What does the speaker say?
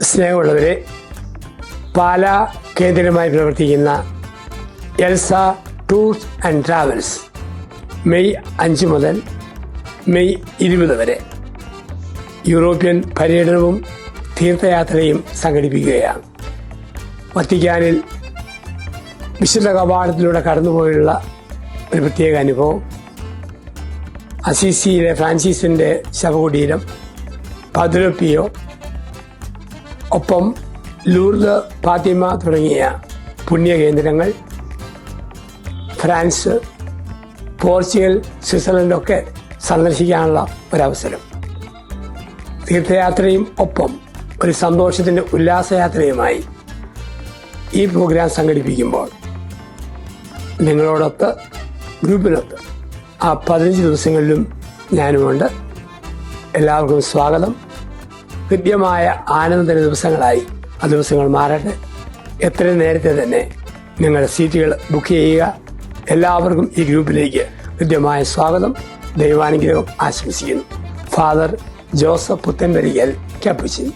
സ്നേഹമുള്ളവരെ, പാലാ കേന്ദ്രമായി പ്രവർത്തിക്കുന്ന Elsa tours and travels May 5 മുതൽ മെയ് 20 വരെ യൂറോപ്യൻ പര്യടനവും തീർത്ഥയാത്രയും സംഘടിപ്പിക്കുകയാണ്. വത്തിക്കാനിൽ വിശുദ്ധ കവാടത്തിലൂടെ കടന്നുപോയുള്ള ഒരു പ്രത്യേക അനുഭവം, അസീസിയിലെ ഫ്രാൻസിസിൻ്റെ ശവകുടീരം, പദ്രപ്പിയോ, ഒപ്പം ലൂർദ്, ഫാത്തിമ തുടങ്ങിയ പുണ്യകേന്ദ്രങ്ങൾ, ഫ്രാൻസ്, പോർച്ചുഗൽ, സ്വിറ്റ്സർലൻഡൊക്കെ സന്ദർശിക്കാനുള്ള ഒരവസരം. തീർത്ഥയാത്രയും ഒപ്പം ഒരു സന്തോഷത്തിൻ്റെ ഉല്ലാസയാത്രയുമായി ഈ പ്രോഗ്രാം സംഘടിപ്പിക്കുമ്പോൾ നിങ്ങളോടൊത്ത്, ഗ്രൂപ്പിനൊത്ത് ആ 15 ദിവസങ്ങളിലും ഞാനുമുണ്ട്. എല്ലാവർക്കും സ്വാഗതം. ഹൃദ്യമായ ആനന്ദ ദിവസങ്ങളായി ആ ദിവസങ്ങൾ മാറട്ടെ. എത്രയും നേരത്തെ തന്നെ നിങ്ങളുടെ സീറ്റുകൾ ബുക്ക് ചെയ്യുക. എല്ലാവർക്കും ഈ ഗ്രൂപ്പിലേക്ക് ഹൃദ്യമായ സ്വാഗതം, ദൈവാനുഗ്രഹം ആശംസിക്കുന്നു. ഫാദർ ജോസഫ് പുത്തൻപരിക്കൽ, കാപ്പുച്ചിൻ.